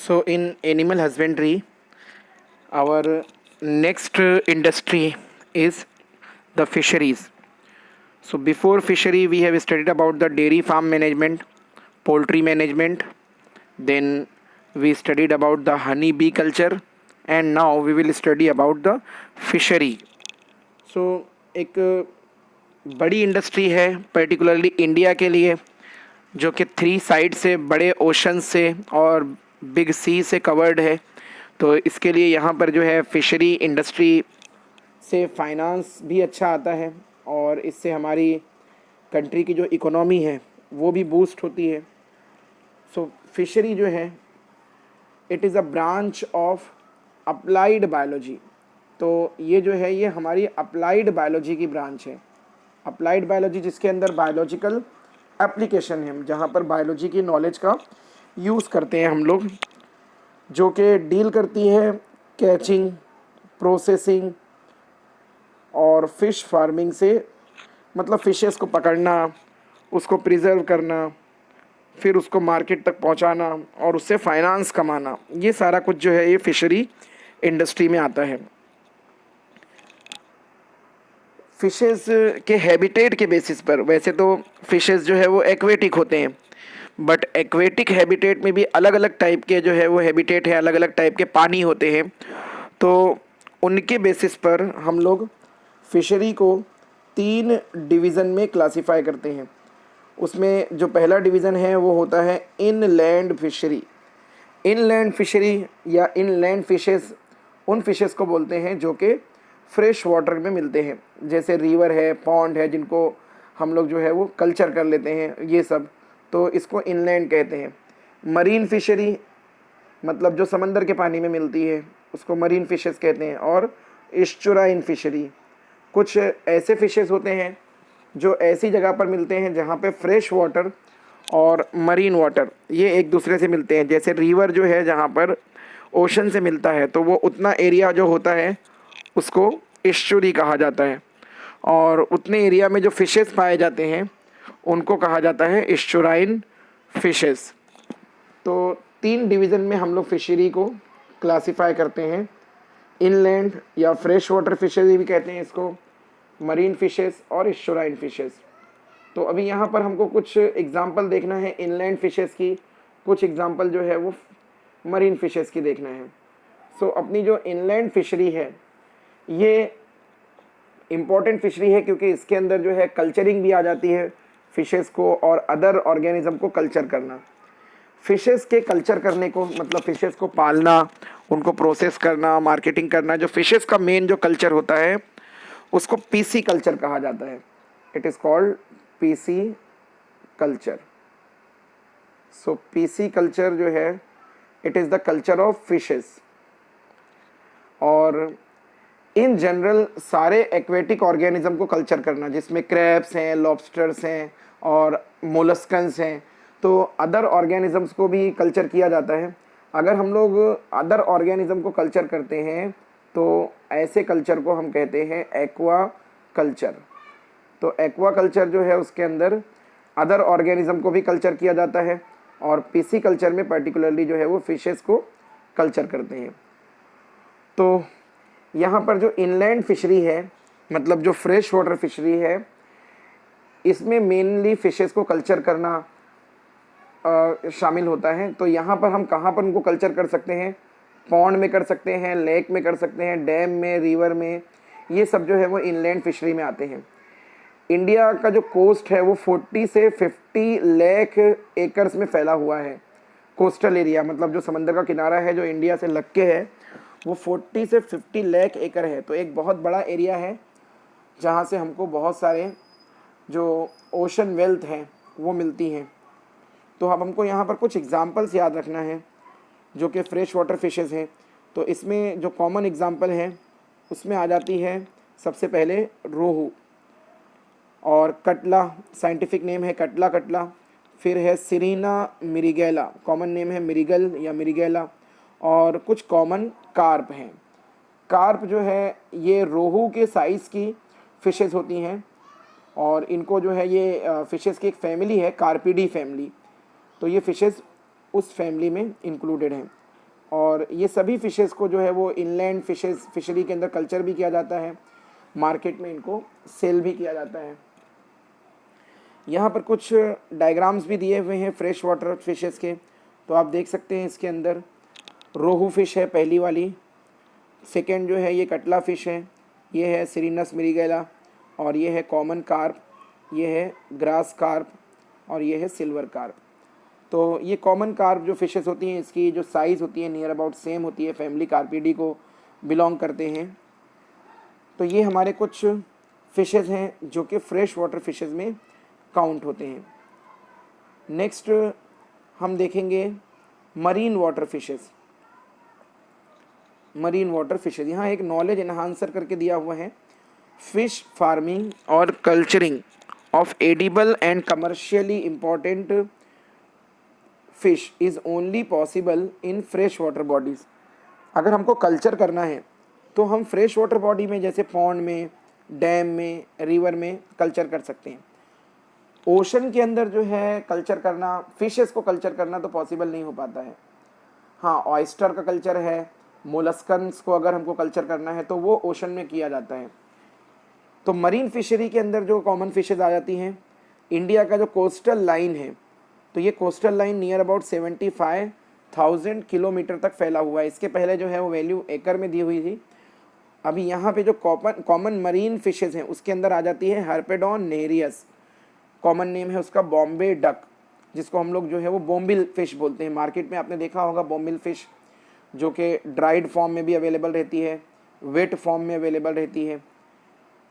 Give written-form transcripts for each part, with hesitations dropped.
So, in animal husbandry, our next industry is the fisheries. So, before fishery, we have studied about the dairy farm management, poultry management, then we studied about the honey bee culture, and now we will study about the fishery. सो एक बड़ी industry है particularly India के लिए, जो कि 3 side से बड़े ocean से और बिग सी से कवर्ड है। तो इसके लिए यहाँ पर जो है फिशरी इंडस्ट्री से फाइनेंस भी अच्छा आता है और इससे हमारी कंट्री की जो इकोनॉमी है वो भी बूस्ट होती है। सो फिशरी जो है it is a branch of applied biology. तो ये जो है ये हमारी अप्लाइड बायोलॉजी की ब्रांच है। अप्लाइड बायोलॉजी जिसके अंदर बायोलॉजिकल एप्लीकेशन है, जहाँ पर बायोलॉजी की नॉलेज का यूज़ करते हैं हम लोग, जो कि डील करती है कैचिंग, प्रोसेसिंग और फिश फार्मिंग से, मतलब फिशेस को पकड़ना, उसको प्रिजर्व करना, फिर उसको मार्केट तक पहुंचाना और उससे फाइनेंस कमाना, ये सारा कुछ जो है ये फिशरी इंडस्ट्री में आता है। फिशेस के हैबिटेट के बेसिस पर, वैसे तो फिशेस जो है वो एक्वेटिक होते हैं, बट एक्वेटिक हैबिटेट में भी अलग अलग टाइप के जो है वो हैबिटेट है, अलग अलग टाइप के पानी होते हैं। तो उनके बेसिस पर हम लोग फिशरी को 3 डिवीज़न में क्लासिफाई करते हैं। उसमें जो पहला डिवीज़न है वो होता है इनलैंड फिशरी। इनलैंड फिशरी या इनलैंड फिशेस उन फिशेस को बोलते हैं जो कि फ्रेश वाटर में मिलते हैं, जैसे रिवर है, पॉन्ड है, जिनको हम लोग जो है वो कल्चर कर लेते हैं, ये सब, तो इसको इनलैंड कहते हैं। मरीन फिशरी मतलब जो समंदर के पानी में मिलती है उसको मरीन फिशेस कहते हैं। और इस्चुराइन फिशरी, कुछ ऐसे फिशेस होते हैं जो ऐसी जगह पर मिलते हैं जहाँ पे फ्रेश वाटर और मरीन वाटर ये एक दूसरे से मिलते हैं। जैसे रिवर जो है जहाँ पर ओशन से मिलता है, तो वो उतना एरिया जो होता है उसको इस्चुरी कहा जाता है, और उतने एरिया में जो फिशेस पाए जाते हैं उनको कहा जाता है इस्चुराइन फिशेस। तो 3 डिवीज़न में हम लोग फिशरी को क्लासिफाई करते हैं। इनलैंड या फ्रेश वाटर फिशरी भी कहते हैं इसको, मरीन फिशेस और इस्चुराइन फिशेस। तो अभी यहाँ पर हमको कुछ एग्जांपल देखना है इनलैंड फिशेस की, कुछ एग्जांपल जो है वो मरीन फिशेस की देखना है। सो अपनी जो इनलैंड फिशरी है ये इम्पॉर्टेंट फिशरी है, क्योंकि इसके अंदर जो है कल्चरिंग भी आ जाती है फिशेस को, और अदर ऑर्गेनिज्म को कल्चर करना। फिशेस के कल्चर करने को मतलब फिशेस को पालना, उनको प्रोसेस करना, मार्केटिंग करना, जो फिशेस का मेन जो कल्चर होता है उसको पीसी कल्चर कहा जाता है। It is called PC culture. So PC culture जो है it is the culture of fishes. और इन जनरल सारे एक्वेटिक ऑर्गेनिज्म को कल्चर करना, जिसमें क्रैब्स हैं, लॉबस्टर्स हैं और मोलस्कन्स हैं, तो अदर ऑर्गेनिजम्स को भी कल्चर किया जाता है। अगर हम लोग अदर ऑर्गेनिज्म को कल्चर करते हैं तो ऐसे कल्चर को हम कहते हैं एक्वा कल्चर। तो एक्वा कल्चर जो है उसके अंदर अदर ऑर्गेनिज्म को भी कल्चर किया जाता है, और पीसी कल्चर में पर्टिकुलरली जो है वो फिशेस को कल्चर करते हैं। तो यहाँ पर जो इनलैंड फिशरी है, मतलब जो फ्रेश वाटर फिशरी है, इसमें मेनली फिशेस को कल्चर करना शामिल होता है। तो यहाँ पर हम कहाँ पर उनको कल्चर कर सकते हैं? पॉन्ड में कर सकते हैं, लेक में कर सकते हैं, डैम में, रिवर में, ये सब जो है वो इनलैंड फिशरी में आते हैं। इंडिया का जो कोस्ट है वो 40 से 50 लाख एकर्स में फैला हुआ है। कोस्टल एरिया मतलब जो समंदर का किनारा है जो इंडिया से लग के है वो 40 से 50 लाख एकड़ है। तो एक बहुत बड़ा एरिया है जहाँ से हमको बहुत सारे जो ओशन वेल्थ हैं वो मिलती हैं। तो अब हमको यहाँ पर कुछ एग्जांपल्स याद रखना है जो कि फ्रेश वाटर फिशेस हैं। तो इसमें जो कॉमन एग्जांपल है उसमें आ जाती है सबसे पहले रोहू और कटला, साइंटिफिक नेम है कटला कटला। फिर है सिरीना मिरिगेला, कॉमन नेम है मिरिगल या मिरिगेला। और कुछ कॉमन कार्प हैं। कार्प जो है ये रोहू के साइज़ की फ़िशेज़ होती हैं, और इनको जो है ये फ़िशेज़ की एक फैमिली है कार्पिडी फैमिली। तो ये फ़िशेज़ उस फैमिली में इंक्लूडेड हैं। और ये सभी फ़िशेज़ को जो है वो इनलैंड फिशरी के अंदर कल्चर भी किया जाता है, मार्केट में इनको सेल भी किया जाता है। यहाँ पर कुछ डायग्राम्स भी दिए हुए हैं फ्रेश वाटर फिशेज़ के, तो आप देख सकते हैं इसके अंदर रोहू फ़िश है पहली वाली, सेकेंड जो है ये कटला फ़िश है, ये है सिरिनस मिरीगेला, और ये है कॉमन कार्प, ये है ग्रास कार्प, और ये है सिल्वर कार्प। तो ये कॉमन कार्प जो फिशेस होती हैं इसकी जो साइज़ होती है नियर अबाउट सेम होती है, फैमिली कार्पिडी को बिलोंग करते हैं। तो ये हमारे कुछ फिशेस हैं जो कि फ्रेश वाटर फिशेस में काउंट होते हैं। नेक्स्ट हम देखेंगे marine water fishes. Marine water fishes, यहाँ एक नॉलेज एनहांसर करके दिया हुआ है, फिश फार्मिंग और culturing of edible and commercially important fish is only possible in fresh water bodies. अगर हमको कल्चर करना है तो हम फ्रेश वाटर बॉडी में जैसे पॉन्ड में, डैम में, रिवर में कल्चर कर सकते हैं। ओशन के अंदर जो है कल्चर करना, फिशेस को कल्चर करना तो पॉसिबल नहीं हो पाता है। हाँ, ऑयस्टर का कल्चर है, मोलस्कन्स को अगर हमको कल्चर करना है तो वो ओशन में किया जाता है। तो मरीन फिशरी के अंदर जो कॉमन फिशेज आ जाती हैं, इंडिया का जो कोस्टल लाइन है, तो ये coastal line near about 75,000 kilometre तक फैला हुआ है। इसके पहले जो है वो वैल्यू एकड़ में दी हुई थी। अभी यहाँ पे जो कॉमन मरीन फिशेज हैं उसके अंदर आ जाती है हार्पेडॉन नेरियस, कॉमन नेम है उसका बॉम्बे डक, जिसको हम लोग जो है वो बोम्बिल फिश बोलते हैं। मार्केट में आपने देखा होगा बोम्बिल फिश, जो कि ड्राइड फॉर्म में भी अवेलेबल रहती है, वेट फॉर्म में अवेलेबल रहती है।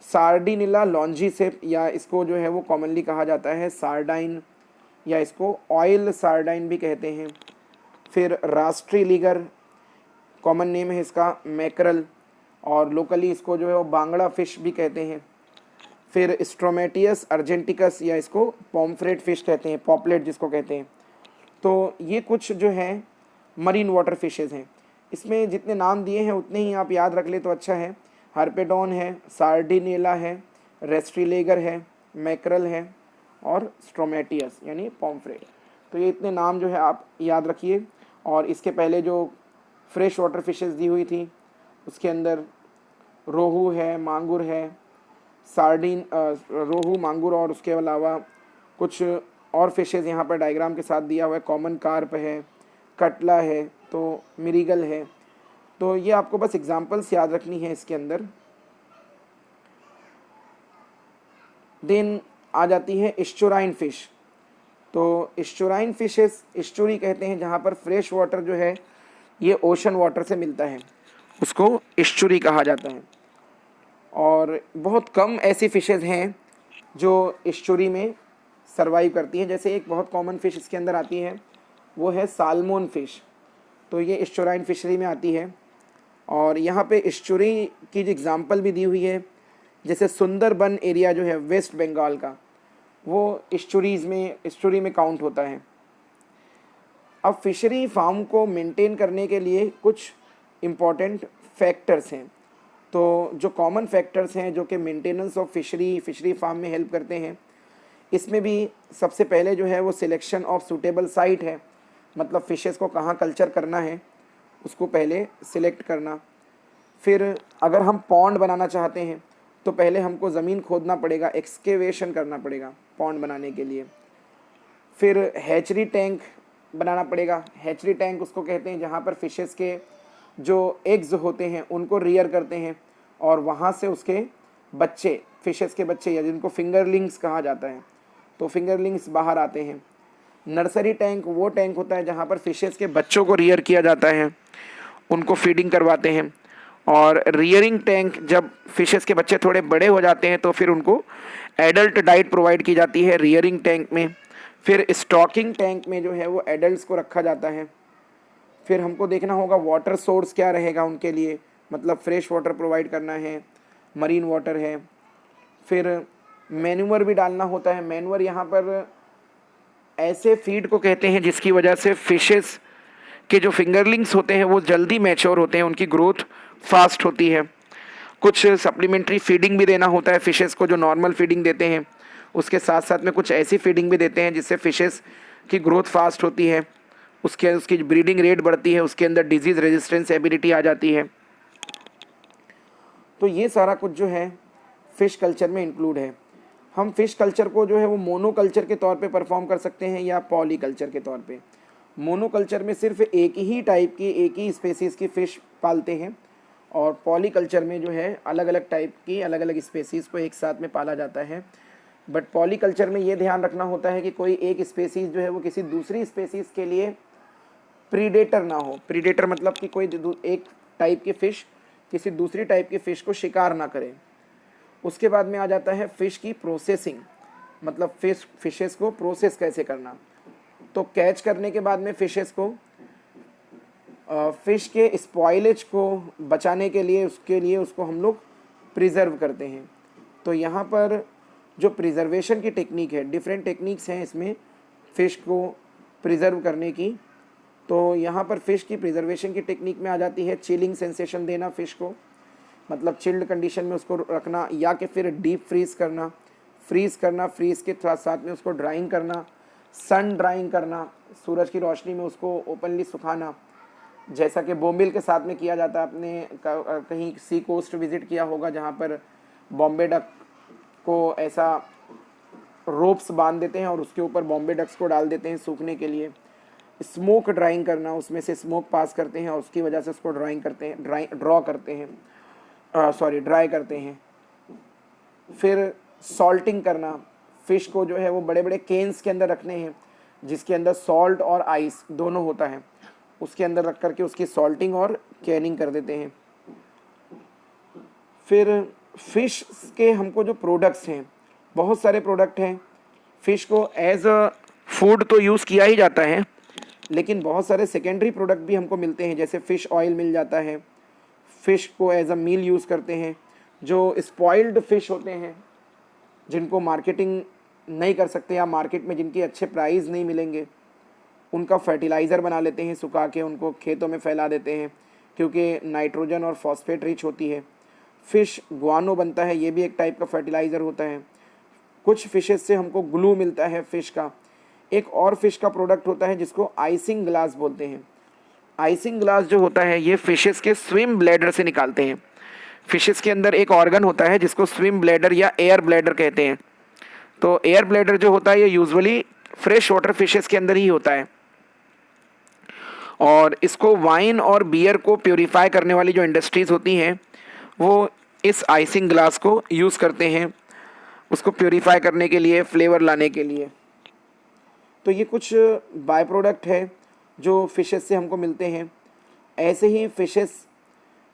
सार्डिनिला लॉन्जीसेप, या इसको जो है वो कॉमनली कहा जाता है सार्डाइन, या इसको ऑयल सार्डाइन भी कहते हैं। फिर राष्ट्रीय लीगर, कॉमन नेम है इसका मैकरल, और लोकली इसको जो है वो बांगड़ा फ़िश भी कहते हैं। फिर स्ट्रोमेटियस अर्जेंटिकस, या इसको पॉम्फ्रेट फ़िश कहते हैं, पॉपलेट जिसको कहते हैं। तो ये कुछ जो है मरीन वाटर फिशेज़ हैं। इसमें जितने नाम दिए हैं उतने ही आप याद रख ले तो अच्छा है। हार्पेडॉन है, सार्डिनेला है, रेस्ट्रीलेगर है, मैकरल है, और स्ट्रोमेटियस यानी पॉम्फ्रेट। तो ये इतने नाम जो है आप याद रखिए। और इसके पहले जो फ्रेश वाटर फिशेस दी हुई थी उसके अंदर रोहू है, मांगुर है, रोहू, मांगुर, और उसके अलावा कुछ और फिशेस यहाँ पर डायग्राम के साथ दिया हुआ है। कॉमन कार्प है, कटला है, तो मिरीगल है। तो ये आपको बस एग्जांपल्स याद रखनी है इसके अंदर। देन आ जाती है इस्चुराइन फ़िश। तो इस्चुराइन फिशेस, इस्चुरी कहते हैं जहाँ पर फ्रेश वाटर जो है ये ओशन वाटर से मिलता है, उसको इस्चुरी कहा जाता है। और बहुत कम ऐसी फ़िशेज़ हैं जो इस्चुरी में सर्वाइव करती हैं। जैसे एक बहुत कॉमन फ़िश इसके अंदर आती है वो है साल्मोन फ़िश, तो ये इस्चुराइन फिशरी में आती है। और यहाँ पे इस्चुरी की जो एग्ज़ाम्पल भी दी हुई है, जैसे सुंदरबन एरिया जो है वेस्ट बंगाल का, वो इस्चुरी में काउंट होता है। अब फिशरी फार्म को मेंटेन करने के लिए कुछ इम्पॉर्टेंट फैक्टर्स हैं। तो जो कॉमन फैक्टर्स हैं जो कि मेंटेनेंस ऑफ फिशरी फार्म में हेल्प करते हैं, इसमें भी सबसे पहले जो है वो सिलेक्शन ऑफ सूटेबल साइट है, मतलब फ़िशेस को कहाँ कल्चर करना है उसको पहले सिलेक्ट करना। फिर अगर हम पॉन्ड बनाना चाहते हैं तो पहले हमको ज़मीन खोदना पड़ेगा, एक्सकेवेशन करना पड़ेगा पॉन्ड बनाने के लिए। फिर हैचरी टैंक बनाना पड़ेगा। हैचरी टैंक उसको कहते हैं जहाँ पर फ़िशेस के जो एग्स होते हैं उनको रियर करते हैं, और वहाँ से उसके बच्चे, फ़िशेस के बच्चे, या जिनको फिंगरलिंग्स कहा जाता है, तो फिंगरलिंग्स बाहर आते हैं। नर्सरी टैंक वो टैंक होता है जहाँ पर फ़िशेस के बच्चों को रियर किया जाता है, उनको फीडिंग करवाते हैं। और रियरिंग टैंक, जब फ़िशेस के बच्चे थोड़े बड़े हो जाते हैं तो फिर उनको एडल्ट डाइट प्रोवाइड की जाती है रियरिंग टैंक में। फिर स्टॉकिंग टैंक में जो है वो एडल्ट्स को रखा जाता है। फिर हमको देखना होगा वाटर सोर्स क्या रहेगा उनके लिए, मतलब फ्रेश वाटर प्रोवाइड करना है, मरीन वाटर है। फिर मैन्यूअर भी डालना होता है। मैन्यूअर यहाँ पर ऐसे फीड को कहते हैं जिसकी वजह से फ़िशेस के जो फिंगरलिंग्स होते हैं वो जल्दी मैच्योर होते हैं, उनकी ग्रोथ फास्ट होती है। कुछ सप्लीमेंट्री फीडिंग भी देना होता है फ़िशेस को, जो नॉर्मल फीडिंग देते हैं उसके साथ साथ में कुछ ऐसी फीडिंग भी देते हैं जिससे फ़िशेस की ग्रोथ फास्ट होती है। उसके उसकी ब्रीडिंग रेट बढ़ती है, उसके अंदर डिजीज़ रेजिस्टेंस एबिलिटी आ जाती है। तो ये सारा कुछ जो है फ़िश कल्चर में इंक्लूड है। हम फ़िश कल्चर को जो है वो मोनोकल्चर के तौर पे परफॉर्म कर सकते हैं या पॉलीकल्चर के तौर पे। मोनोकल्चर में सिर्फ एक ही टाइप की, एक ही स्पेसीज़ की फ़िश पालते हैं, और पॉलीकल्चर में जो है अलग अलग टाइप की अलग अलग स्पेसीज़ को एक साथ में पाला जाता है। बट पॉलीकल्चर में ये ध्यान रखना होता है कि कोई एक स्पेसीज़ जो है वो किसी दूसरी स्पेसीज़ के लिए प्रीडेटर ना हो। प्रीडेटर मतलब कि कोई एक टाइप की फ़िश किसी दूसरी टाइप की फ़िश को शिकार ना करे। उसके बाद में आ जाता है फ़िश की प्रोसेसिंग, मतलब फ़िशेस को प्रोसेस कैसे करना। तो कैच करने के बाद में फ़िशेस को फ़िश के स्पॉइलेज को बचाने के लिए उसको हम लोग प्रिज़र्व करते हैं। तो यहाँ पर जो प्रिज़र्वेशन की टेक्निक है, डिफरेंट टेक्निक्स हैं इसमें फ़िश को प्रिज़र्व करने की। तो यहाँ पर फ़िश की प्रिज़र्वेशन की टेक्निक में आ जाती है चिलिंग सेंसेशन देना फ़िश को, मतलब चिल्ड कंडीशन में उसको रखना, या कि फिर डीप फ्रीज़ करना। फ्रीज़ के साथ साथ में उसको ड्राइंग करना, सन ड्राइंग करना, सूरज की रोशनी में उसको ओपनली सुखाना, जैसा कि बोम्बिल के साथ में किया जाता है। आपने कहीं सी कोस्ट विज़िट किया होगा जहाँ पर बॉम्बे डक को ऐसा रोप्स बांध देते हैं और उसके ऊपर बॉम्बे डक्स को डाल देते हैं सूखने के लिए। स्मोक ड्राइंग करना, उसमें से स्मोक पास करते हैं और उसकी वजह से उसको ड्राइंग करते हैं, ड्रॉ करते हैं, ड्राई करते हैं। फिर सॉल्टिंग करना, फ़िश को जो है वो बड़े बड़े केन्स के अंदर रखने हैं जिसके अंदर सॉल्ट और आइस दोनों होता है, उसके अंदर रख करके उसकी सॉल्टिंग और कैनिंग कर देते हैं। फिर फ़िश के हमको जो प्रोडक्ट्स हैं, बहुत सारे प्रोडक्ट हैं। फ़िश को एज अ फूड तो यूज़ किया ही जाता है, लेकिन बहुत सारे सेकेंडरी प्रोडक्ट भी हमको मिलते हैं, जैसे फ़िश ऑयल मिल जाता है। फ़िश को एज अ मील यूज़ करते हैं। जो स्पॉइल्ड फ़िश होते हैं जिनको मार्केटिंग नहीं कर सकते या मार्केट में जिनके अच्छे प्राइस नहीं मिलेंगे, उनका फर्टिलाइज़र बना लेते हैं, सुखा के उनको खेतों में फैला देते हैं, क्योंकि नाइट्रोजन और फॉस्फेट रिच होती है। फ़िश गुआनो बनता है, ये भी एक टाइप का फर्टिलाइज़र होता है। कुछ फ़िशेस से हमको ग्लू मिलता है फ़िश का। एक और फ़िश का प्रोडक्ट होता है जिसको आइसिंग ग्लास बोलते हैं। आइसिंग ग्लास जो होता है ये फ़िशेस के स्विम ब्लैडर से निकालते हैं। फ़िशेस के अंदर एक ऑर्गन होता है जिसको स्विम ब्लैडर या एयर ब्लैडर कहते हैं। तो एयर ब्लैडर जो होता है ये यूजुअली फ्रेश वाटर फ़िशेस के अंदर ही होता है, और इसको वाइन और बियर को प्योरीफाई करने वाली जो इंडस्ट्रीज़ होती हैं वो इस आइसिंग ग्लास को यूज़ करते हैं, उसको प्योरीफाई करने के लिए, फ्लेवर लाने के लिए। तो ये कुछ बाय प्रोडक्ट है जो फ़िशेस से हमको मिलते हैं। ऐसे ही फ़िशेस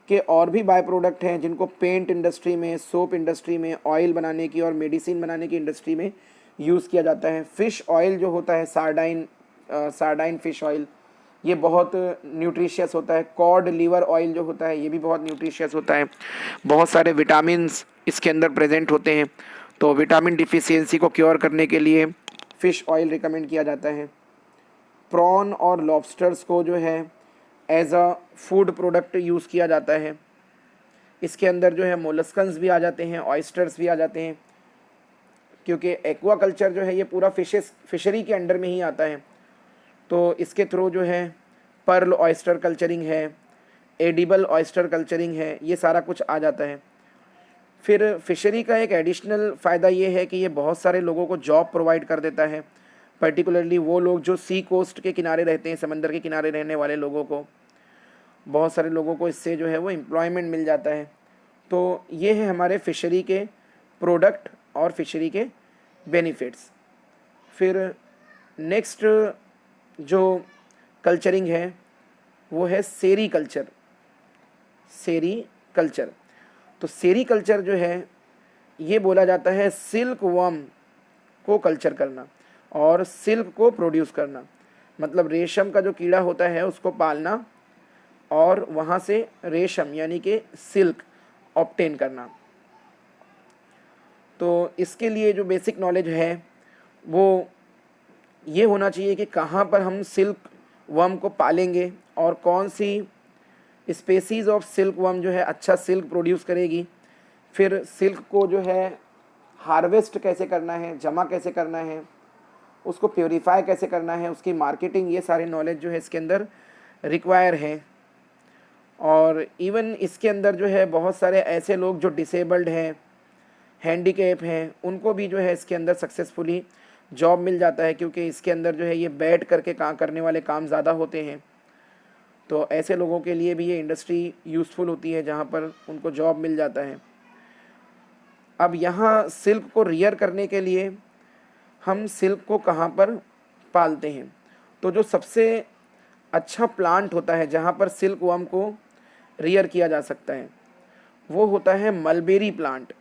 के और भी बाय प्रोडक्ट हैं जिनको पेंट इंडस्ट्री में, सोप इंडस्ट्री में, ऑयल बनाने की और मेडिसिन बनाने की इंडस्ट्री में यूज़ किया जाता है। फ़िश ऑयल जो होता है, सार्डाइन फ़िश ऑयल, ये बहुत न्यूट्रिशियस होता है। कॉड लीवर ऑयल जो होता है ये भी बहुत न्यूट्रिशियस होता है। बहुत सारे विटामिन्स इसके अंदर प्रेजेंट होते हैं, तो विटामिन डिफिशियंसी को क्योर करने के लिए फ़िश ऑयल रिकमेंड किया जाता है। प्रॉन और लॉबस्टर्स को जो है as a food product use किया जाता है। इसके अंदर जो है मोलस्कन्स भी आ जाते हैं, ऑयस्टर्स भी आ जाते हैं, क्योंकि एक्वा कल्चर जो है ये पूरा फिशरी के अंडर में ही आता है। तो इसके थ्रू जो है पर्ल ऑयस्टर कल्चरिंग है, एडिबल ऑयस्टर कल्चरिंग है, ये सारा कुछ आ जाता है। फिर फिशरी का एक एडिशनल फ़ायदा ये है कि ये बहुत सारे लोगों को जॉब प्रोवाइड कर देता है, पर्टिकुलरली वो लोग जो सी कोस्ट के किनारे रहते हैं, समंदर के किनारे रहने वाले लोगों को, बहुत सारे लोगों को इससे जो है वो एम्प्लॉयमेंट मिल जाता है। तो ये है हमारे फिशरी के प्रोडक्ट और फिशरी के बेनिफिट्स। फिर नेक्स्ट जो कल्चरिंग है वो है सेरी कल्चर। तो सेरी कल्चर जो है ये बोला जाता है सिल्क वर्म को कल्चर करना और सिल्क को प्रोड्यूस करना, मतलब रेशम का जो कीड़ा होता है उसको पालना और वहाँ से रेशम यानी कि सिल्क ऑब्टेन करना। तो इसके लिए जो बेसिक नॉलेज है वो ये होना चाहिए कि कहाँ पर हम सिल्क वर्म को पालेंगे और कौन सी स्पेसीज़ ऑफ सिल्क वर्म जो है अच्छा सिल्क प्रोड्यूस करेगी। फिर सिल्क को जो है हार्वेस्ट कैसे करना है, जमा कैसे करना है, उसको प्योरीफाई कैसे करना है, उसकी मार्केटिंग, ये सारे नॉलेज जो है इसके अंदर रिक्वायर है। और इवन इसके अंदर जो है बहुत सारे ऐसे लोग जो डिसेबल्ड हैं, हैंडीकैप हैं, उनको भी जो है इसके अंदर सक्सेसफुली जॉब मिल जाता है, क्योंकि इसके अंदर जो है ये बैठ करके काम करने वाले काम ज़्यादा होते हैं। तो ऐसे लोगों के लिए भी ये इंडस्ट्री यूज़फुल होती है जहाँ पर उनको जॉब मिल जाता है। अब यहाँ सिल्क को रियर करने के लिए हम सिल्क को कहाँ पर पालते हैं, तो जो सबसे अच्छा प्लांट होता है जहाँ पर सिल्क वर्म को रियर किया जा सकता है वो होता है मलबेरी प्लांट,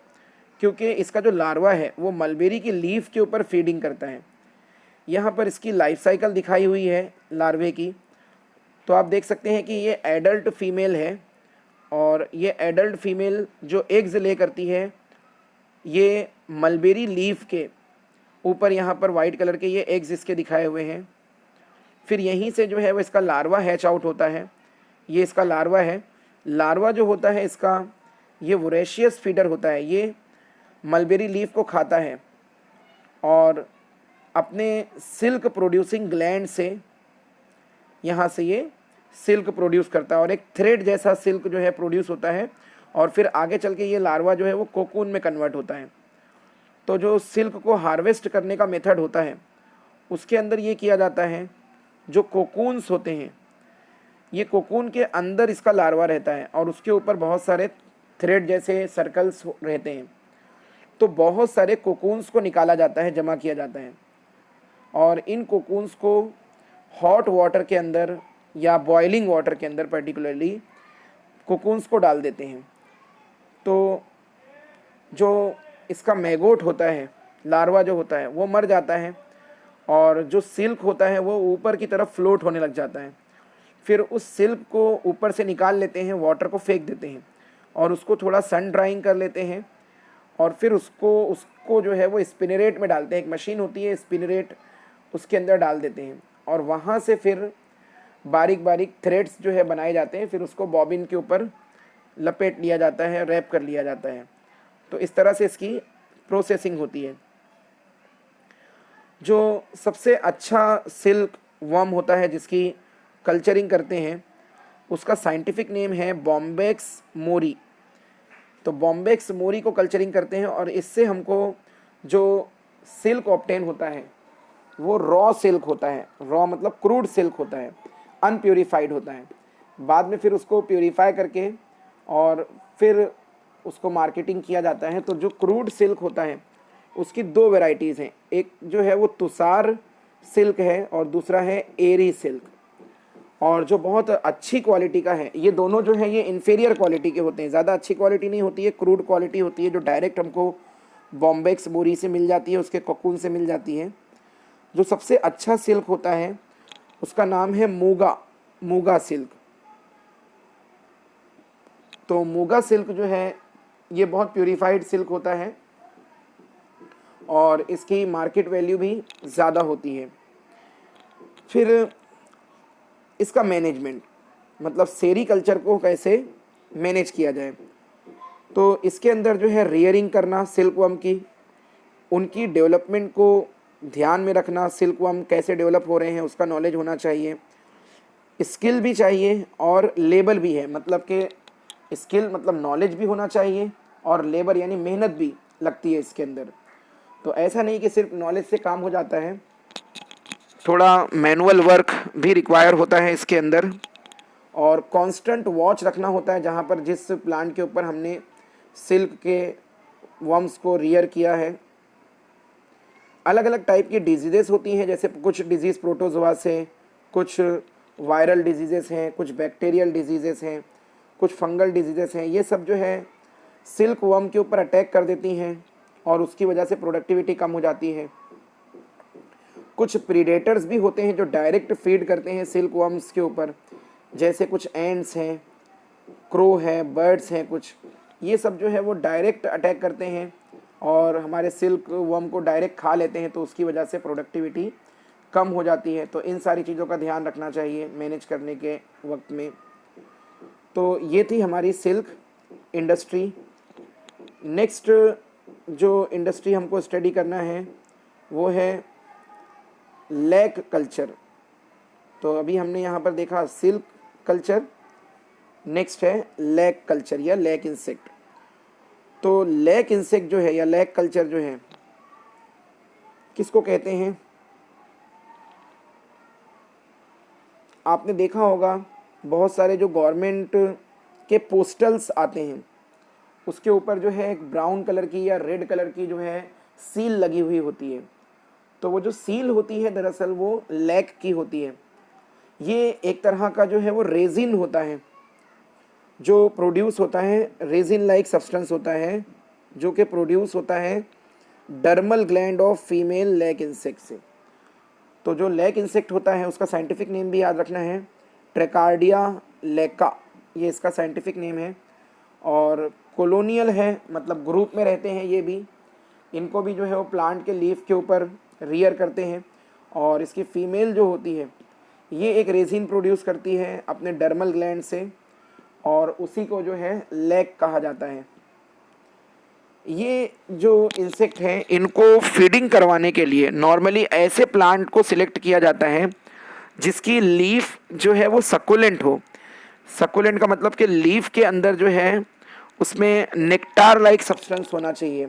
क्योंकि इसका जो लार्वा है वो मलबेरी की लीफ के ऊपर फीडिंग करता है। यहाँ पर इसकी लाइफ साइकिल दिखाई हुई है लार्वे की, तो आप देख सकते हैं कि ये एडल्ट फीमेल है, और ये एडल्ट फीमेल जो एग्स ले करती है ये मलबेरी लीफ के ऊपर, यहाँ पर वाइट कलर के ये एग्स इसके दिखाए हुए हैं। फिर यहीं से जो है वो इसका लार्वा हैच आउट होता है, ये इसका लार्वा है। लार्वा जो होता है इसका, ये वोरेशियस फीडर होता है, ये मलबेरी लीफ को खाता है और अपने सिल्क प्रोड्यूसिंग ग्लैंड से यहाँ से ये सिल्क प्रोड्यूस करता है, और एक थ्रेड जैसा सिल्क जो है प्रोड्यूस होता है, और फिर आगे चल के ये लार्वा जो है वो कोकून में कन्वर्ट होता है। तो जो सिल्क को हार्वेस्ट करने का मेथड होता है उसके अंदर ये किया जाता है, जो कोकून्स होते हैं, ये कोकून के अंदर इसका लार्वा रहता है और उसके ऊपर बहुत सारे थ्रेड जैसे सर्कल्स रहते हैं। तो बहुत सारे कोकून्स को निकाला जाता है, जमा किया जाता है, और इन कोकून्स को हॉट वाटर के अंदर या बॉइलिंग वाटर के अंदर पर्टिकुलरली कोकून्स को डाल देते हैं। तो जो इसका मैगोट होता है, लार्वा जो होता है वो मर जाता है, और जो सिल्क होता है वो ऊपर की तरफ फ्लोट होने लग जाता है। फिर उस सिल्क को ऊपर से निकाल लेते हैं, वाटर को फेंक देते हैं और उसको थोड़ा सन ड्राइंग कर लेते हैं, और फिर उसको जो है वो स्पिनरेट में डालते हैं। एक मशीन होती है स्पिनरेट, उसके अंदर डाल देते हैं, और वहाँ से फिर बारीक बारीक थ्रेड्स जो है बनाए जाते हैं। फिर उसको बॉबिन के ऊपर लपेट लिया जाता है, रैप कर लिया जाता है। तो इस तरह से इसकी प्रोसेसिंग होती है। जो सबसे अच्छा सिल्क वर्म होता है जिसकी कल्चरिंग करते हैं उसका साइंटिफिक नेम है बॉम्बेक्स मोरी। तो बॉम्बेक्स मोरी को कल्चरिंग करते हैं, और इससे हमको जो सिल्क ऑब्टेन होता है वो रॉ सिल्क होता है। रॉ मतलब क्रूड सिल्क होता है, अनप्योरीफाइड होता है। बाद में फिर उसको प्योरीफाई करके और फिर उसको मार्केटिंग किया जाता है। तो जो क्रूड सिल्क होता है उसकी दो वैरायटीज़ हैं, एक जो है वो तुषार सिल्क है और दूसरा है एरी सिल्क। और जो बहुत अच्छी क्वालिटी का है, ये दोनों जो है ये इन्फीरियर क्वालिटी के होते हैं, ज़्यादा अच्छी क्वालिटी नहीं होती है, क्रूड क्वालिटी होती है जो डायरेक्ट हमको बॉम्बेक्स बोरी से मिल जाती है, उसके कोकून से मिल जाती है। जो सबसे अच्छा सिल्क होता है उसका नाम है मूगा सिल्क। तो मूगा सिल्क जो है ये बहुत प्योरीफाइड सिल्क होता है और इसकी मार्केट वैल्यू भी ज़्यादा होती है। फिर इसका मैनेजमेंट, मतलब सेरीकल्चर को कैसे मैनेज किया जाए, तो इसके अंदर जो है रियरिंग करना सिल्क वर्म की, उनकी डेवलपमेंट को ध्यान में रखना, सिल्क वर्म कैसे डेवलप हो रहे हैं उसका नॉलेज होना चाहिए, स्किल भी चाहिए और लेबर भी है। मतलब कि स्किल मतलब नॉलेज भी होना चाहिए और लेबर यानी मेहनत भी लगती है इसके अंदर। तो ऐसा नहीं कि सिर्फ नॉलेज से काम हो जाता है, थोड़ा मैनुअल वर्क भी रिक्वायर होता है इसके अंदर, और कांस्टेंट वॉच रखना होता है। जहाँ पर जिस प्लांट के ऊपर हमने सिल्क के वर्म्स को रियर किया है, अलग अलग टाइप की डिजीज़ेस होती हैं, जैसे कुछ डिजीज़ प्रोटोजोआ से, कुछ वायरल डिजीज़ेस हैं, कुछ बैक्टीरियल डिजीज़ेस हैं, कुछ फंगल डिजीज़ेस हैं। ये सब जो है सिल्क वर्म के ऊपर अटैक कर देती हैं और उसकी वजह से प्रोडक्टिविटी कम हो जाती है। कुछ प्रीडेटर्स भी होते हैं जो डायरेक्ट फीड करते हैं सिल्क वर्म्स के ऊपर, जैसे कुछ एंड्स हैं, क्रो है, बर्ड्स हैं कुछ, ये सब जो है वो डायरेक्ट अटैक करते हैं और हमारे सिल्क वर्म को डायरेक्ट खा लेते हैं, तो उसकी वजह से प्रोडक्टिविटी कम हो जाती है। तो इन सारी चीज़ों का ध्यान रखना चाहिए मैनेज करने के वक्त में। तो ये थी हमारी सिल्क इंडस्ट्री। नेक्स्ट जो इंडस्ट्री हमको स्टडी करना है वो है लैक कल्चर। तो अभी हमने यहाँ पर देखा सिल्क कल्चर, नेक्स्ट है लैक कल्चर या लैक इंसेक्ट। तो लैक इंसेक्ट जो है या लैक कल्चर जो है किसको कहते हैं? आपने देखा होगा बहुत सारे जो गवर्नमेंट के पोस्टल्स आते हैं उसके ऊपर जो है एक ब्राउन कलर की या रेड कलर की जो है सील लगी हुई होती है। तो वो जो सील होती है दरअसल वो लैक की होती है। ये एक तरह का जो है वो रेजिन होता है जो प्रोड्यूस होता है, रेजिन लाइक सब्सटेंस होता है जो कि प्रोड्यूस होता है dermal gland of female lac insect से। तो जो लैक इंसेक्ट होता है उसका साइंटिफिक नेम भी याद रखना है, ट्रेकार्डिया लैका, ये इसका साइंटिफिक नेम है। और कॉलोनियल है, मतलब ग्रुप में रहते हैं ये भी। इनको भी जो है वो प्लांट के लीफ के ऊपर रियर करते हैं। और इसकी फीमेल जो होती है ये एक रेजिन प्रोड्यूस करती है अपने डर्मल ग्लैंड से और उसी को जो है लैक कहा जाता है। ये जो इंसेक्ट हैं इनको फीडिंग करवाने के लिए नॉर्मली ऐसे प्लांट को सिलेक्ट किया जाता है जिसकी लीफ जो है वो सकुलेंट हो। सकुलेंट का मतलब कि लीफ के अंदर जो है उसमें नेक्टार लाइक सब्सटेंस होना चाहिए।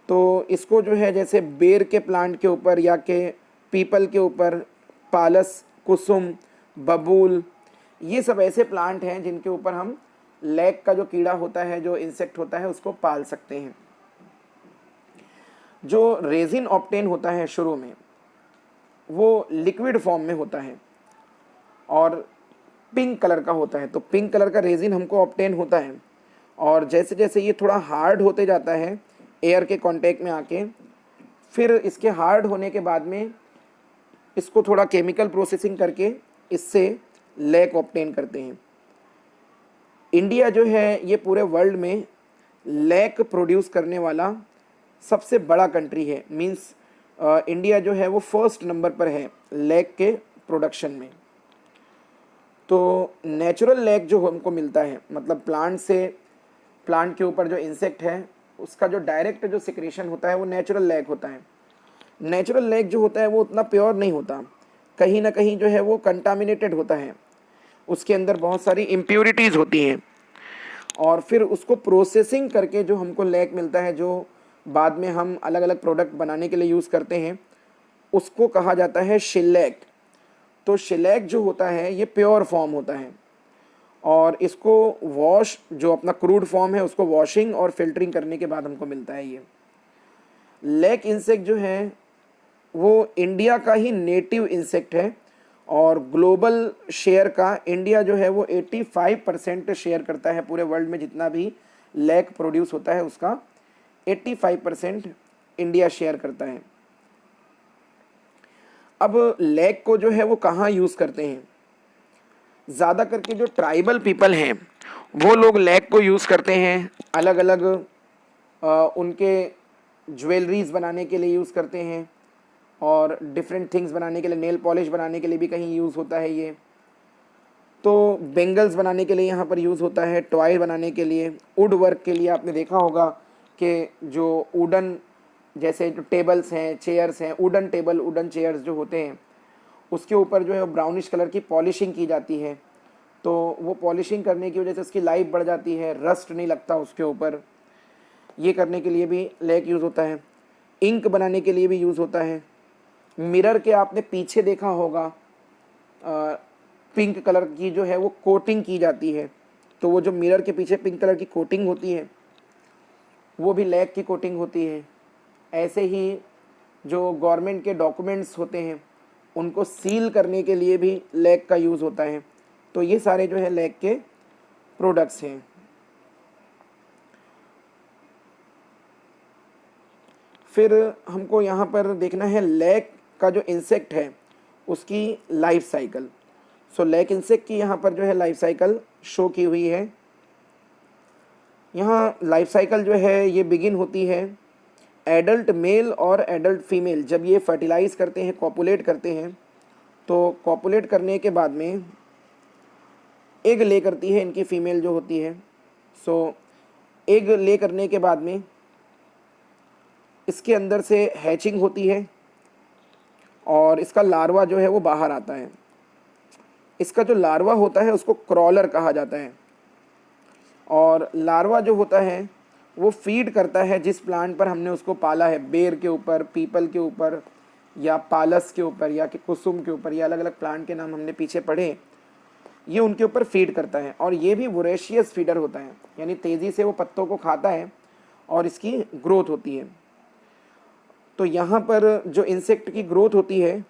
तो इसको जो है जैसे बेर के प्लांट के ऊपर या के पीपल के ऊपर, पालस, कुसुम, बबूल, ये सब ऐसे प्लांट हैं जिनके ऊपर हम लैक का जो कीड़ा होता है, जो इंसेक्ट होता है, उसको पाल सकते हैं। जो रेजिन ऑब्टेन होता है शुरू में वो लिक्विड फॉर्म में होता है और पिंक कलर का होता है। तो पिंक कलर का रेजिन हमको ऑब्टेन होता है और जैसे जैसे ये थोड़ा हार्ड होते जाता है एयर के कांटेक्ट में आके, फिर इसके हार्ड होने के बाद में इसको थोड़ा केमिकल प्रोसेसिंग करके इससे लैक ऑब्टेन करते हैं। इंडिया जो है ये पूरे वर्ल्ड में लैक प्रोड्यूस करने वाला सबसे बड़ा कंट्री है। मींस इंडिया जो है वो फर्स्ट नंबर पर है लैक के प्रोडक्शन में। तो नेचुरल लैक जो हमको मिलता है, मतलब प्लांट से, प्लांट के ऊपर जो इंसेक्ट है उसका जो डायरेक्ट जो सिक्रेशन होता है वो नेचुरल लैक होता है। नेचुरल लैक जो होता है वो उतना प्योर नहीं होता, कहीं ना कहीं जो है वो कंटामिनेटेड होता है, उसके अंदर बहुत सारी इम्प्योरिटीज़ होती हैं। और फिर उसको प्रोसेसिंग करके जो हमको लैक मिलता है, जो बाद में हम अलग अलग प्रोडक्ट बनाने के लिए यूज़ करते हैं, उसको कहा जाता है शिलैक। तो शिलैक जो होता है ये प्योर फॉर्म होता है और इसको वॉश, जो अपना क्रूड फॉर्म है उसको वॉशिंग और फिल्टरिंग करने के बाद हमको मिलता है। ये लैक इंसेक्ट जो है वो इंडिया का ही नेटिव इंसेक्ट है और ग्लोबल शेयर का इंडिया जो है वो 85% शेयर करता है। पूरे वर्ल्ड में जितना भी लैक प्रोड्यूस होता है उसका 85% इंडिया शेयर करता है। अब लैक को जो है वो कहाँ यूज़ करते हैं? ज़्यादा करके जो ट्राइबल पीपल हैं वो लोग लैक को यूज़ करते हैं, अलग अलग उनके ज्वेलरीज बनाने के लिए यूज़ करते हैं और डिफरेंट थिंग्स बनाने के लिए, नेल पॉलिश बनाने के लिए भी कहीं यूज़ होता है ये। तो बेंगल्स बनाने के लिए यहाँ पर यूज़ होता है, टॉय बनाने के लिए, वुड वर्क के लिए। आपने देखा होगा कि जो वुडन, जैसे जो टेबल्स हैं, चेयर्स हैं, वुडन टेबल, वुडन चेयर्स जो होते हैं उसके ऊपर जो है ब्राउनिश कलर की पॉलिशिंग की जाती है। तो वो पॉलिशिंग करने की वजह से उसकी लाइफ बढ़ जाती है, रस्ट नहीं लगता उसके ऊपर। ये करने के लिए भी लैक यूज़ होता है। इंक बनाने के लिए भी यूज़ होता है। मिरर के आपने पीछे देखा होगा पिंक कलर की जो है वो कोटिंग की जाती है। तो वो जो मिरर के पीछे पिंक कलर की कोटिंग होती है वो भी लैक की कोटिंग होती है। ऐसे ही जो गवर्नमेंट के डॉक्यूमेंट्स होते हैं उनको सील करने के लिए भी लैक का यूज़ होता है। तो ये सारे जो है लैक के प्रोडक्ट्स हैं। फिर हमको यहाँ पर देखना है लैक का जो इंसेक्ट है उसकी life cycle. So lac insect की यहाँ पर जो है लाइफ साइकिल शो की हुई है। यहाँ लाइफ साइकिल जो है ये बिगिन होती है एडल्ट मेल और एडल्ट फीमेल जब ये फर्टिलाइज़ करते हैं, कॉपुलेट करते हैं। तो कॉपुलेट करने के बाद में एग ले करती है इनकी फीमेल जो होती है। सो एग ले करने के बाद में इसके अंदर से हैचिंग होती है और इसका लार्वा जो है वो बाहर आता है। इसका जो लार्वा होता है उसको क्रॉलर कहा जाता है। और लार्वा जो होता है वो फीड करता है जिस प्लांट पर हमने उसको पाला है, बेर के ऊपर, पीपल के ऊपर, या पालस के ऊपर, या कि कुसुम के ऊपर, या अलग अलग प्लांट के नाम हमने पीछे पढ़े, ये उनके ऊपर फीड करता है। और ये भी वोरेशियस फीडर होता है, यानी तेज़ी से वो पत्तों को खाता है और इसकी ग्रोथ होती है। तो यहाँ पर जो इंसेक्ट की ग्रोथ होती है,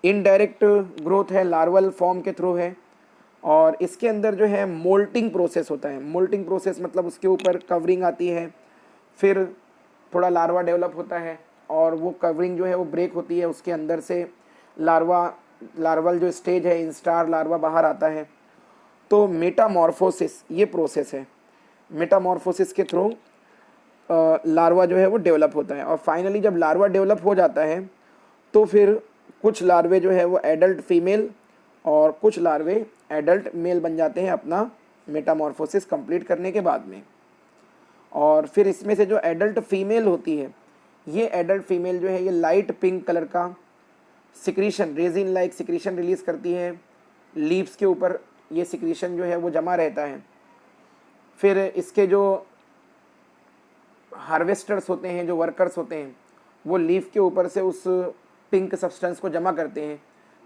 इनडायरेक्ट ग्रोथ है, लार्वल फॉर्म के थ्रू है। और इसके अंदर जो है मोल्टिंग प्रोसेस होता है। मोल्टिंग प्रोसेस मतलब उसके ऊपर कवरिंग आती है, फिर थोड़ा लार्वा डेवलप होता है और वो कवरिंग जो है वो ब्रेक होती है, उसके अंदर से लार्वल जो स्टेज है, इंस्टार लार्वा बाहर आता है। तो मेटामॉर्फोसिस ये प्रोसेस है। मेटामॉर्फोसिस के थ्रू लार्वा जो है वो डेवलप होता है। और फाइनली जब लार्वा डेवलप हो जाता है तो फिर कुछ लार्वे जो है वो एडल्ट फीमेल और कुछ लार्वे एडल्ट मेल बन जाते हैं अपना मेटामॉर्फोसिस कंप्लीट करने के बाद में। और फिर इसमें से जो एडल्ट फीमेल होती है, ये एडल्ट फीमेल जो है ये लाइट पिंक कलर का secretion, resin like secretion release करती है। लीव्स के ऊपर ये सिक्रीशन जो है वो जमा रहता है। फिर इसके जो हार्वेस्टर्स होते हैं, जो वर्कर्स होते हैं, वो लीफ के ऊपर से उस पिंक सब्सटेंस को जमा करते हैं,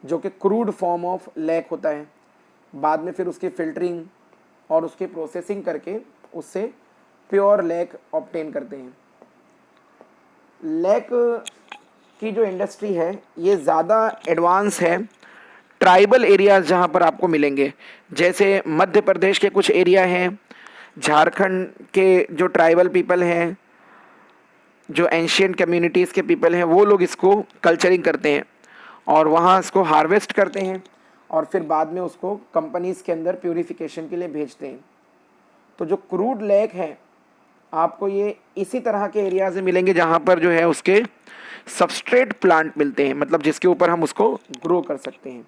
जो कि क्रूड फॉर्म ऑफ लैक होता है। बाद में फिर उसकी फ़िल्टरिंग और उसकी प्रोसेसिंग करके उससे प्योर लैक ऑब्टेन करते हैं। लैक की जो इंडस्ट्री है ये ज़्यादा एडवांस है ट्राइबल एरियाज़ जहाँ पर आपको मिलेंगे। जैसे मध्य प्रदेश के कुछ एरिया हैं, झारखंड के जो ट्राइबल पीपल हैं, जो एंशियंट कम्युनिटीज़ के पीपल हैं, वो लोग इसको कल्चरिंग करते हैं और वहाँ इसको हार्वेस्ट करते हैं और फिर बाद में उसको कंपनीज़ के अंदर प्यूरिफिकेशन के लिए भेजते हैं। तो जो क्रूड लैक है आपको ये इसी तरह के एरियाज़ में मिलेंगे जहाँ पर जो है उसके सबस्ट्रेट प्लांट मिलते हैं, मतलब जिसके ऊपर हम उसको ग्रो कर सकते हैं।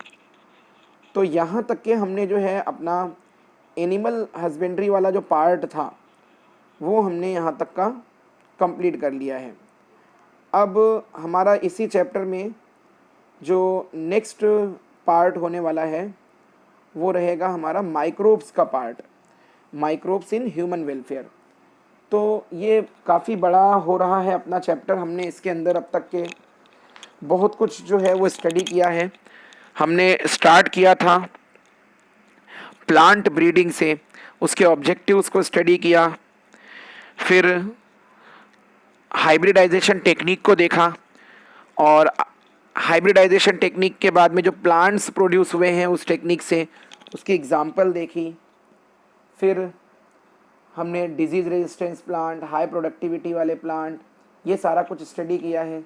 तो यहाँ तक के हमने जो है अपना एनिमल हस्बेंड्री वाला जो पार्ट था वो हमने यहाँ तक का कंप्लीट कर लिया है। अब हमारा इसी चैप्टर में जो नेक्स्ट पार्ट होने वाला है वो रहेगा हमारा माइक्रोब्स का part, microbes in human welfare. तो ये काफ़ी बड़ा हो रहा है अपना चैप्टर। हमने इसके अंदर अब तक के बहुत कुछ जो है वो स्टडी किया है। हमने स्टार्ट किया था प्लांट ब्रीडिंग से, उसके ऑब्जेक्टिव्स को स्टडी किया, फिर हाइब्रिडाइजेशन टेक्निक को देखा और हाइब्रिडाइजेशन टेक्निक के बाद में जो प्लांट्स प्रोड्यूस हुए हैं उस टेक्निक से उसकी एग्जांपल देखी। फिर हमने disease resistance plant, high productivity वाले प्लांट, ये सारा कुछ स्टडी किया है।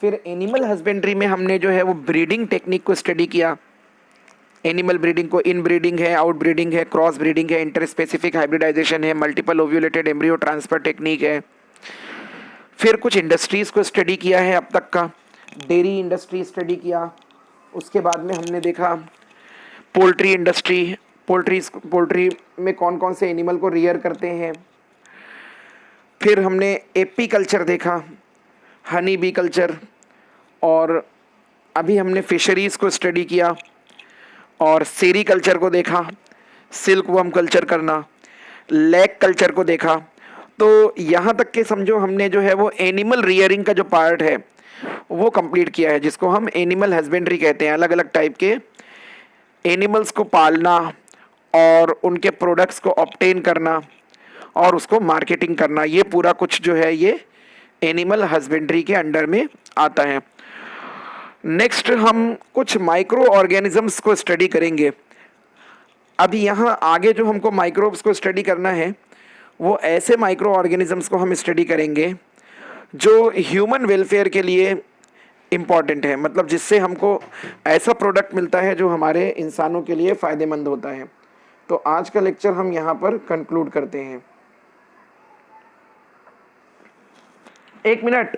फिर एनिमल हस्बेंड्री में हमने जो है वो ब्रीडिंग टेक्निक को स्टडी किया। एनिमल ब्रीडिंग को इन ब्रीडिंग है, आउट ब्रीडिंग है, क्रॉस ब्रीडिंग है, इंटरस्पेसिफिक हाइब्रिडाइजेशन है, मल्टीपल ओव्यूलेटेड एम्ब्रियो ट्रांसफ़र टेक्निक है। फिर कुछ इंडस्ट्रीज़ को स्टडी किया है अब तक का, डेयरी इंडस्ट्री स्टडी किया। उसके बाद में हमने देखा पोल्ट्री इंडस्ट्री, पोल्ट्री में कौन कौन से एनिमल को रियर करते हैं। फिर हमने एपी कल्चर देखा, हनी बी कल्चर, और अभी हमने फिशरीज़ को स्टडी किया और सेरी कल्चर को देखा, सिल्क वर्म कल्चर करना, लैक कल्चर को देखा। तो यहाँ तक के समझो हमने जो है वो एनिमल रियरिंग का जो पार्ट है वो कंप्लीट किया है, जिसको हम एनिमल हस्बेंड्री कहते हैं। अलग अलग टाइप के एनिमल्स को पालना और उनके प्रोडक्ट्स को ऑब्टेन करना और उसको मार्केटिंग करना, ये पूरा कुछ जो है ये एनिमल हस्बेंड्री के अंडर में आता है। नेक्स्ट हम कुछ माइक्रो ऑर्गेनिजम्स को स्टडी करेंगे। अभी यहाँ आगे जो हमको माइक्रोब्स को स्टडी करना है वो ऐसे माइक्रो ऑर्गेनिजम्स को हम स्टडी करेंगे जो ह्यूमन वेलफेयर के लिए इम्पॉर्टेंट है, मतलब जिससे हमको ऐसा प्रोडक्ट मिलता है जो हमारे इंसानों के लिए फ़ायदेमंद होता है। तो आज का लेक्चर हम यहाँ पर कंक्लूड करते हैं। एक मिनट।